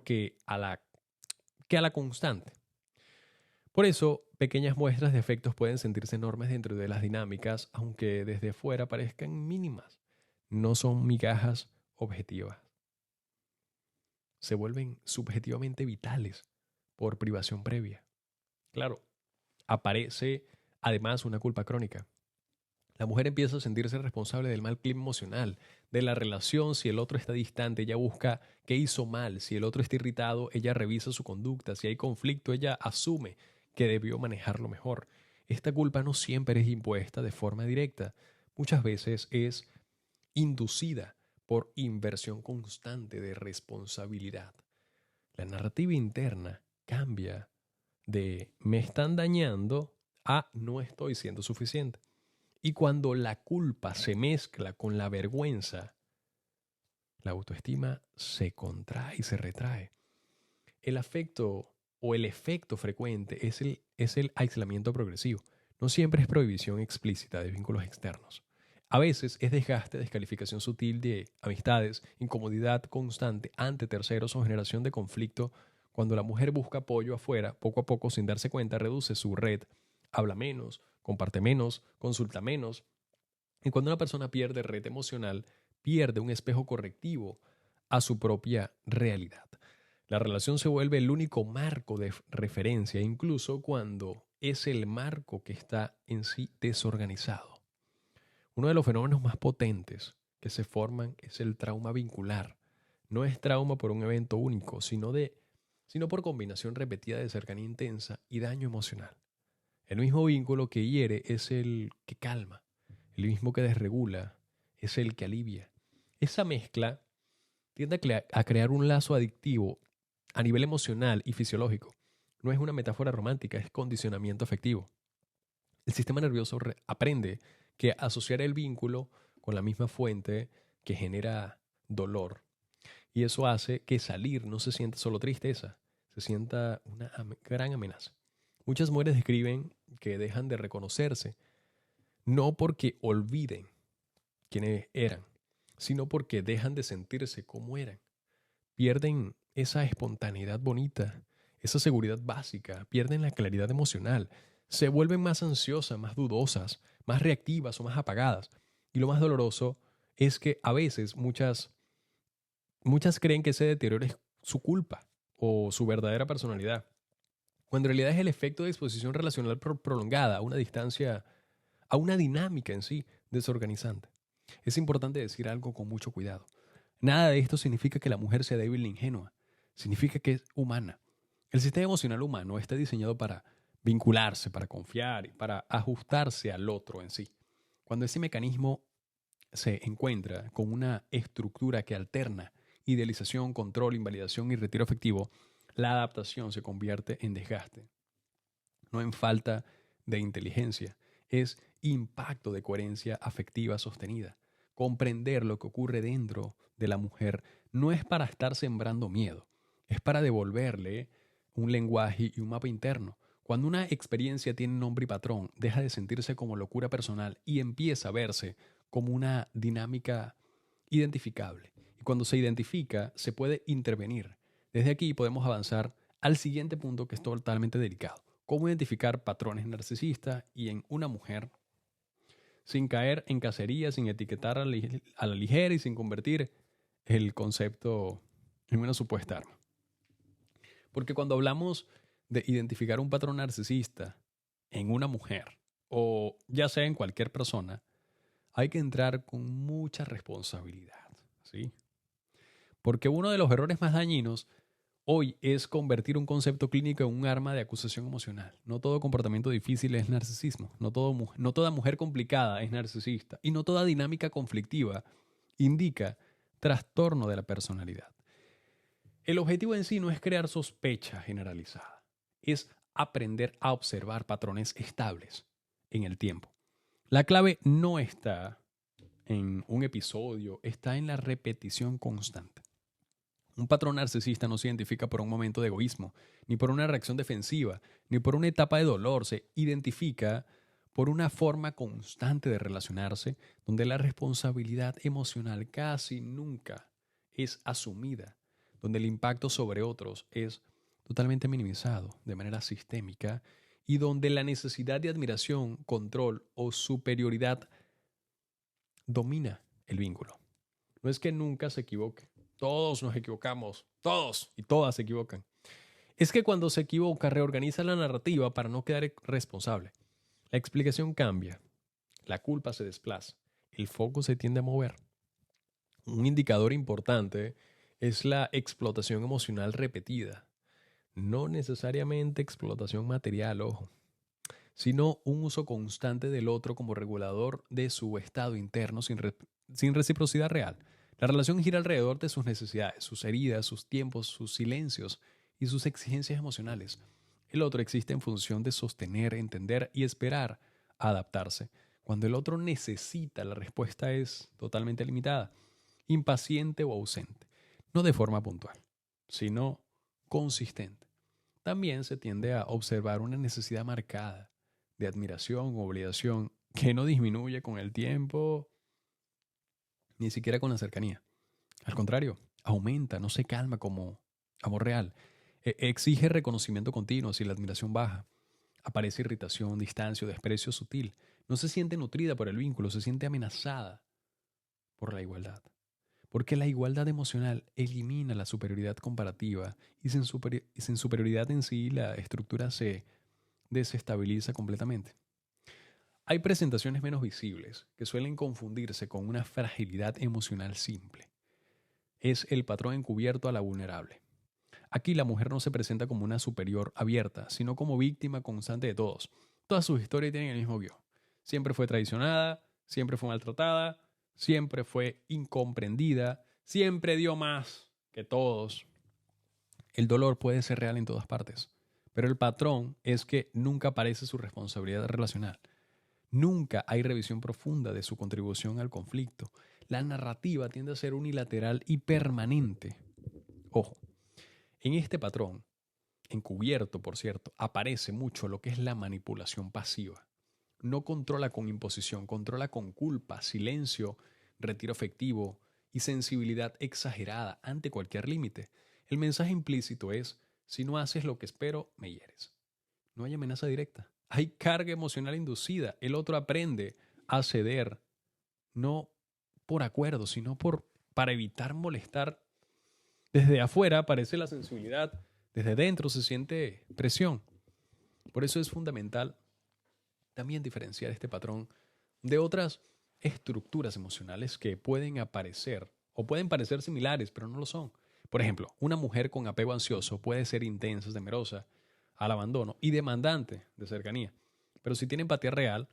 S1: que a la constante. Por eso, pequeñas muestras de efectos pueden sentirse enormes dentro de las dinámicas, aunque desde fuera parezcan mínimas. No son migajas objetivas. Se vuelven subjetivamente vitales por privación previa. Claro, aparece además una culpa crónica. La mujer empieza a sentirse responsable del mal clima emocional, de la relación. Si el otro está distante, ella busca qué hizo mal. Si el otro está irritado, ella revisa su conducta. Si hay conflicto, ella asume que debió manejarlo mejor. Esta culpa no siempre es impuesta de forma directa. Muchas veces es inducida por inversión constante de responsabilidad. La narrativa interna cambia de me están dañando a no estoy siendo suficiente. Y cuando la culpa se mezcla con la vergüenza, la autoestima se contrae y se retrae. El afecto o el efecto frecuente es el aislamiento progresivo. No siempre es prohibición explícita de vínculos externos. A veces es desgaste, descalificación sutil de amistades, incomodidad constante ante terceros o generación de conflicto. Cuando la mujer busca apoyo afuera, poco a poco, sin darse cuenta, reduce su red, habla menos, comparte menos, consulta menos. Y cuando una persona pierde red emocional, pierde un espejo correctivo a su propia realidad. La relación se vuelve el único marco de referencia, incluso cuando es el marco que está en sí desorganizado. Uno de los fenómenos más potentes que se forman es el trauma vincular. No es trauma por un evento único, sino por combinación repetida de cercanía intensa y daño emocional. El mismo vínculo que hiere es el que calma, el mismo que desregula es el que alivia. Esa mezcla tiende a crear un lazo adictivo a nivel emocional y fisiológico. No es una metáfora romántica, es condicionamiento afectivo. El sistema nervioso aprende que asociar el vínculo con la misma fuente que genera dolor. Y eso hace que salir no se sienta solo tristeza, se sienta una gran amenaza. Muchas mujeres describen que dejan de reconocerse, no porque olviden quiénes eran, sino porque dejan de sentirse como eran. Pierden esa espontaneidad bonita, esa seguridad básica, pierden la claridad emocional, se vuelven más ansiosas, más dudosas, más reactivas o más apagadas. Y lo más doloroso es que a veces muchas creen que ese deterioro es su culpa o su verdadera personalidad, cuando en realidad es el efecto de exposición relacional prolongada a una distancia, a una dinámica en sí desorganizante. Es importante decir algo con mucho cuidado. Nada de esto significa que la mujer sea débil e ingenua. Significa que es humana. El sistema emocional humano está diseñado para vincularse, para confiar y para ajustarse al otro en sí. Cuando ese mecanismo se encuentra con una estructura que alterna idealización, control, invalidación y retiro afectivo, la adaptación se convierte en desgaste, no en falta de inteligencia. es impacto de coherencia afectiva sostenida. Comprender lo que ocurre dentro de la mujer no es para estar sembrando miedo, es para devolverle un lenguaje y un mapa interno. Cuando una experiencia tiene nombre y patrón, deja de sentirse como locura personal y empieza a verse como una dinámica identificable. Y cuando se identifica, se puede intervenir. Desde aquí podemos avanzar al siguiente punto, que es totalmente delicado. Cómo identificar patrones narcisistas y en una mujer sin caer en cacería, sin etiquetar a la ligera y sin convertir el concepto en una supuesta arma. Porque cuando hablamos de identificar un patrón narcisista en una mujer o ya sea en cualquier persona, hay que entrar con mucha responsabilidad, ¿sí? Porque uno de los errores más dañinos hoy es convertir un concepto clínico en un arma de acusación emocional. No todo comportamiento difícil es narcisismo, no toda mujer complicada es narcisista y no toda dinámica conflictiva indica trastorno de la personalidad. El objetivo en sí no es crear sospecha generalizada, es aprender a observar patrones estables en el tiempo. La clave no está en un episodio, está en la repetición constante. Un patrón narcisista no se identifica por un momento de egoísmo, ni por una reacción defensiva, ni por una etapa de dolor. Se identifica por una forma constante de relacionarse donde la responsabilidad emocional casi nunca es asumida, donde el impacto sobre otros es totalmente minimizado de manera sistémica y donde la necesidad de admiración, control o superioridad domina el vínculo. No es que nunca se equivoque. Todos nos equivocamos. Todos y todas se equivocan. Es que cuando se equivoca, reorganiza la narrativa para no quedar responsable. La explicación cambia. La culpa se desplaza. El foco se tiende a mover. Un indicador importante es la explotación emocional repetida. No necesariamente explotación material, ojo, sino un uso constante del otro como regulador de su estado interno sin reciprocidad real. La relación gira alrededor de sus necesidades, sus heridas, sus tiempos, sus silencios y sus exigencias emocionales. El otro existe en función de sostener, entender y esperar a adaptarse. Cuando el otro necesita, la respuesta es totalmente limitada, impaciente o ausente, no de forma puntual, sino consistente. También se tiende a observar una necesidad marcada de admiración o obligación que no disminuye con el tiempo ni siquiera con la cercanía. Al contrario, aumenta, no se calma como amor real. Exige reconocimiento continuo si la admiración baja. Aparece irritación, distancia o desprecio sutil. No se siente nutrida por el vínculo, se siente amenazada por la igualdad. Porque la igualdad emocional elimina la superioridad comparativa y sin superioridad en sí la estructura se desestabiliza completamente. Hay presentaciones menos visibles que suelen confundirse con una fragilidad emocional simple. Es el patrón encubierto a la vulnerable. Aquí la mujer no se presenta como una superior abierta, sino como víctima constante de todos. Todas sus historias tienen el mismo guión. Siempre fue traicionada, siempre fue maltratada, siempre fue incomprendida, siempre dio más que todos. El dolor puede ser real en todas partes, pero el patrón es que nunca aparece su responsabilidad relacional. Nunca hay revisión profunda de su contribución al conflicto. La narrativa tiende a ser unilateral y permanente. Ojo, en este patrón, encubierto por cierto, aparece mucho lo que es la manipulación pasiva. No controla con imposición, controla con culpa, silencio, retiro afectivo y sensibilidad exagerada ante cualquier límite. El mensaje implícito es: si no haces lo que espero, me hieres. No hay amenaza directa. Hay carga emocional inducida. El otro aprende a ceder, no por acuerdo, sino para evitar molestar. Desde afuera aparece la sensibilidad, desde dentro se siente presión. Por eso es fundamental también diferenciar este patrón de otras estructuras emocionales que pueden aparecer o pueden parecer similares, pero no lo son. Por ejemplo, una mujer con apego ansioso puede ser intensa, temerosa al abandono y demandante de cercanía. Pero si tiene empatía real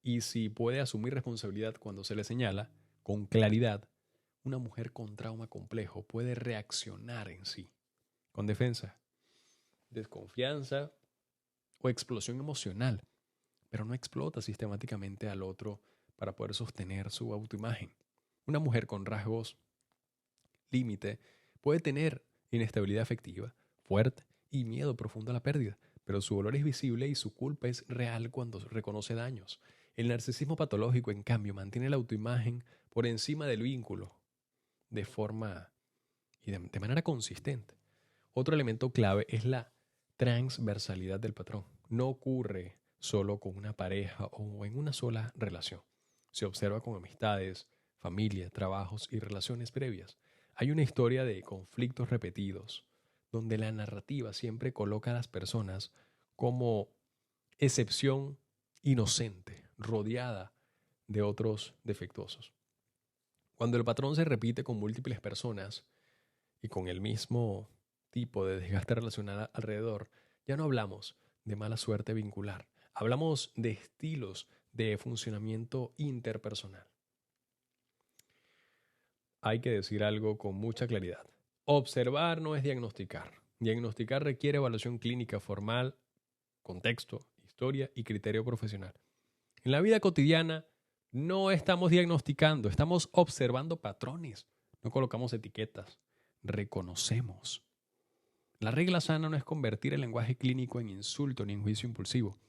S1: y si puede asumir responsabilidad cuando se le señala con claridad, una mujer con trauma complejo puede reaccionar en sí, con defensa, desconfianza o explosión emocional. pero no explota sistemáticamente al otro para poder sostener su autoimagen. Una mujer con rasgos límite puede tener inestabilidad afectiva, fuerte y miedo profundo a la pérdida, pero su dolor es visible y su culpa es real cuando reconoce daños. El narcisismo patológico, en cambio, mantiene la autoimagen por encima del vínculo de forma y de manera consistente. Otro elemento clave es la transversalidad del patrón. No ocurre solo con una pareja o en una sola relación. Se observa con amistades, familia, trabajos y relaciones previas. Hay una historia de conflictos repetidos, donde la narrativa siempre coloca a las personas como excepción inocente, rodeada de otros defectuosos. Cuando el patrón se repite con múltiples personas y con el mismo tipo de desgaste relacional alrededor, ya no hablamos de mala suerte vincular, hablamos de estilos de funcionamiento interpersonal. Hay que decir algo con mucha claridad. Observar no es diagnosticar. Diagnosticar requiere evaluación clínica formal, contexto, historia y criterio profesional. En la vida cotidiana no estamos diagnosticando, estamos observando patrones. No colocamos etiquetas, reconocemos. La regla sana no es convertir el lenguaje clínico en insulto ni en juicio impulsivo.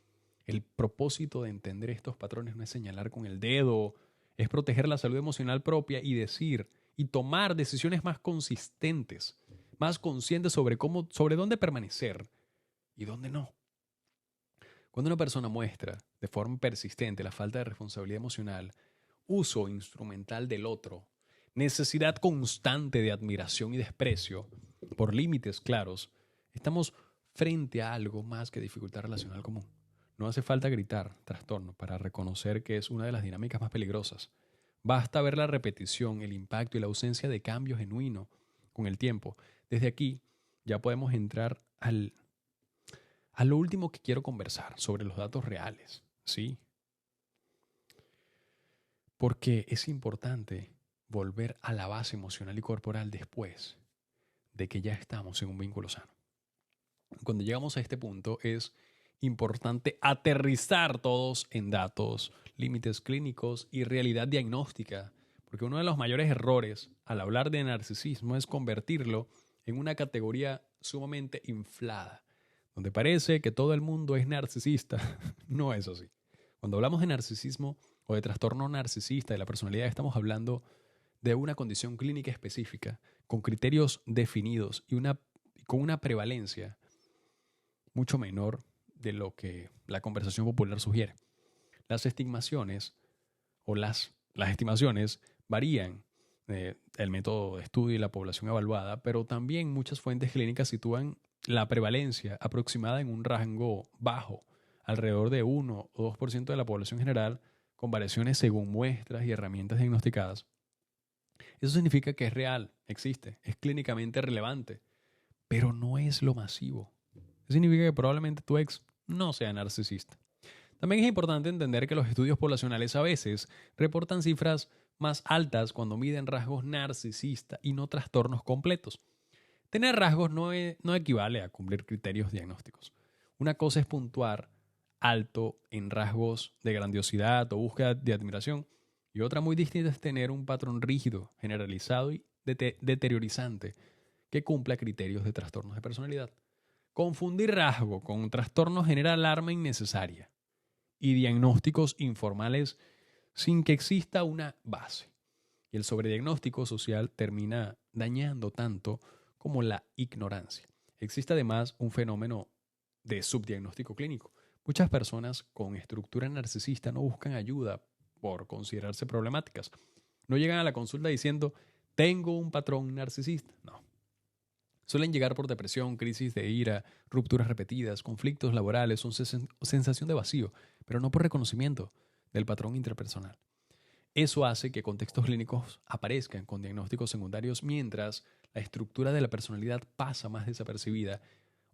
S1: El propósito de entender estos patrones no es señalar con el dedo, es proteger la salud emocional propia y decir y tomar decisiones más consistentes, más conscientes sobre dónde permanecer y dónde no. Cuando una persona muestra de forma persistente la falta de responsabilidad emocional, uso instrumental del otro, necesidad constante de admiración y desprecio por límites claros, estamos frente a algo más que dificultad relacional común. No hace falta gritar trastorno para reconocer que es una de las dinámicas más peligrosas. Basta ver la repetición, el impacto y la ausencia de cambio genuino con el tiempo. Desde aquí ya podemos entrar a lo último que quiero conversar, sobre los datos reales, ¿sí? Porque es importante volver a la base emocional y corporal después de que ya estamos en un vínculo sano. Cuando llegamos a este punto es importante aterrizar todos en datos, límites clínicos y realidad diagnóstica, porque uno de los mayores errores al hablar de narcisismo es convertirlo en una categoría sumamente inflada, donde parece que todo el mundo es narcisista. No es así. Cuando hablamos de narcisismo o de trastorno narcisista de la personalidad, estamos hablando de una condición clínica específica, con criterios definidos y con una prevalencia mucho menor de lo que la conversación popular sugiere. Las estimaciones o las estimaciones varían el método de estudio y la población evaluada, pero también muchas fuentes clínicas sitúan la prevalencia aproximada en un rango bajo, alrededor de 1 o 2% de la población general, con variaciones según muestras y herramientas diagnosticadas. Eso significa que es real, existe, es clínicamente relevante, pero no es lo masivo. Eso significa que probablemente tu ex no sea narcisista. También es importante entender que los estudios poblacionales a veces reportan cifras más altas cuando miden rasgos narcisistas y no trastornos completos. Tener rasgos no equivale a cumplir criterios diagnósticos. Una cosa es puntuar alto en rasgos de grandiosidad o búsqueda de admiración, y otra muy distinta es tener un patrón rígido, generalizado y deteriorizante que cumpla criterios de trastornos de personalidad. Confundir rasgo con un trastorno genera alarma innecesaria y diagnósticos informales sin que exista una base. Y el sobrediagnóstico social termina dañando tanto como la ignorancia. Existe además un fenómeno de subdiagnóstico clínico. Muchas personas con estructura narcisista no buscan ayuda por considerarse problemáticas. No llegan a la consulta diciendo, tengo un patrón narcisista. No. Suelen llegar por depresión, crisis de ira, rupturas repetidas, conflictos laborales, sensación de vacío, pero no por reconocimiento del patrón interpersonal. Eso hace que contextos clínicos aparezcan con diagnósticos secundarios mientras la estructura de la personalidad pasa más desapercibida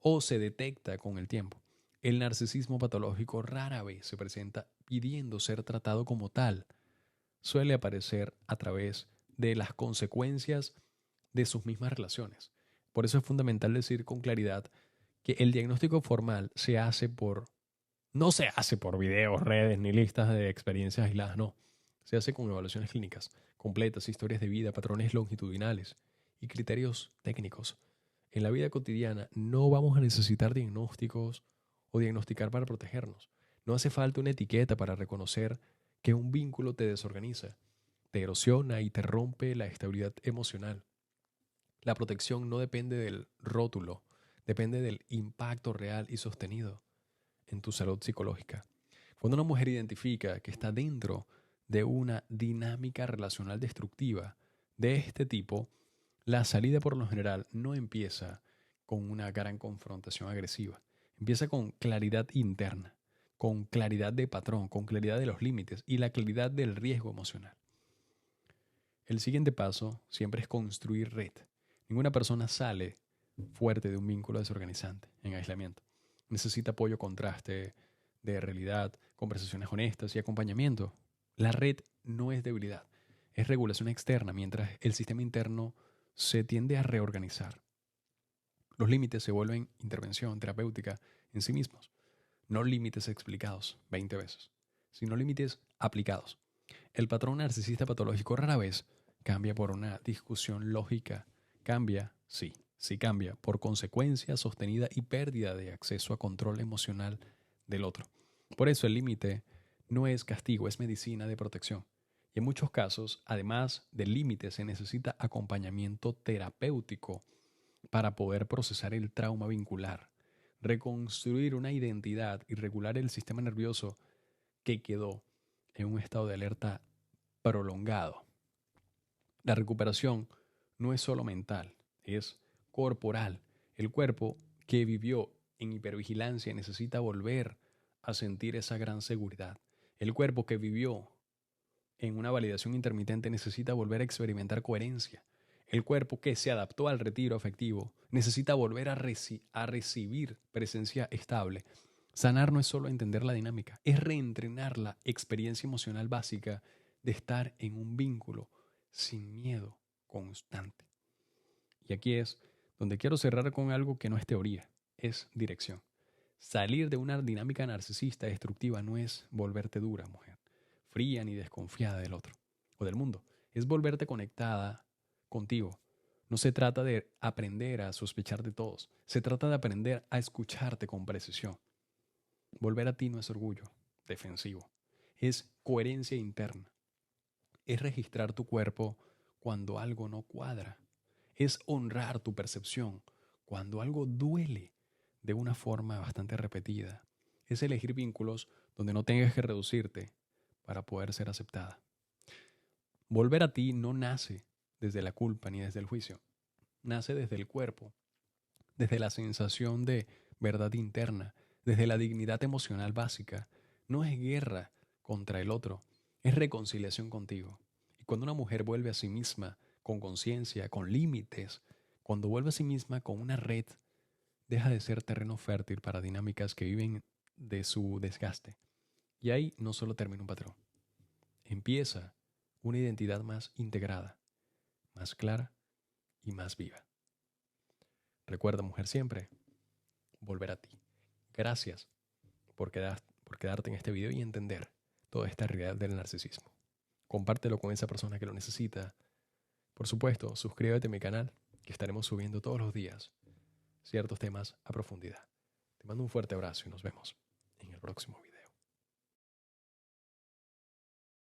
S1: o se detecta con el tiempo. El narcisismo patológico rara vez se presenta pidiendo ser tratado como tal. Suele aparecer a través de las consecuencias de sus mismas relaciones. Por eso es fundamental decir con claridad que el diagnóstico formal se hace no se hace por videos, redes ni listas de experiencias aisladas, no. Se hace con evaluaciones clínicas completas, historias de vida, patrones longitudinales y criterios técnicos. En la vida cotidiana no vamos a necesitar diagnósticos o diagnosticar para protegernos. No hace falta una etiqueta para reconocer que un vínculo te desorganiza, te erosiona y te rompe la estabilidad emocional. La protección no depende del rótulo, depende del impacto real y sostenido en tu salud psicológica. Cuando una mujer identifica que está dentro de una dinámica relacional destructiva de este tipo, la salida por lo general no empieza con una gran confrontación agresiva. Empieza con claridad interna, con claridad de patrón, con claridad de los límites y la claridad del riesgo emocional. El siguiente paso siempre es construir red. Ninguna persona sale fuerte de un vínculo desorganizante en aislamiento. Necesita apoyo, contraste de realidad, conversaciones honestas y acompañamiento. La red no es debilidad, es regulación externa, mientras el sistema interno se tiende a reorganizar. Los límites se vuelven intervención terapéutica en sí mismos. No límites explicados 20 veces, sino límites aplicados. El patrón narcisista patológico rara vez cambia por una discusión lógica. Cambia, sí cambia, por consecuencia sostenida y pérdida de acceso a control emocional del otro. Por eso el límite no es castigo, es medicina de protección. Y en muchos casos, además del límite, se necesita acompañamiento terapéutico para poder procesar el trauma vincular, reconstruir una identidad y regular el sistema nervioso que quedó en un estado de alerta prolongado. La recuperación no es solo mental, es corporal. El cuerpo que vivió en hipervigilancia necesita volver a sentir esa gran seguridad. El cuerpo que vivió en una validación intermitente necesita volver a experimentar coherencia. El cuerpo que se adaptó al retiro afectivo necesita volver a recibir presencia estable. Sanar no es solo entender la dinámica, es reentrenar la experiencia emocional básica de estar en un vínculo sin miedo constante. Y aquí es donde quiero cerrar con algo que no es teoría, es dirección. Salir de una dinámica narcisista destructiva no es volverte dura, mujer, fría ni desconfiada del otro o del mundo. Es volverte conectada contigo. No se trata de aprender a sospechar de todos. Se trata de aprender a escucharte con precisión. Volver a ti no es orgullo defensivo. Es coherencia interna. Es registrar tu cuerpo cuando algo no cuadra. Es honrar tu percepción cuando algo duele de una forma bastante repetida. Es elegir vínculos donde no tengas que reducirte para poder ser aceptada. Volver a ti no nace desde la culpa ni desde el juicio. Nace desde el cuerpo, desde la sensación de verdad interna, desde la dignidad emocional básica. No es guerra contra el otro, es reconciliación contigo. Y cuando una mujer vuelve a sí misma con conciencia, con límites, cuando vuelve a sí misma con una red, deja de ser terreno fértil para dinámicas que viven de su desgaste. Y ahí no solo termina un patrón, empieza una identidad más integrada, más clara y más viva. Recuerda, mujer, siempre volver a ti. Gracias por quedarte en este video y entender toda esta realidad del narcisismo. Compártelo con esa persona que lo necesita. Por supuesto, suscríbete a mi canal, que estaremos subiendo todos los días ciertos temas a profundidad. Te mando un fuerte abrazo y nos vemos en el próximo video.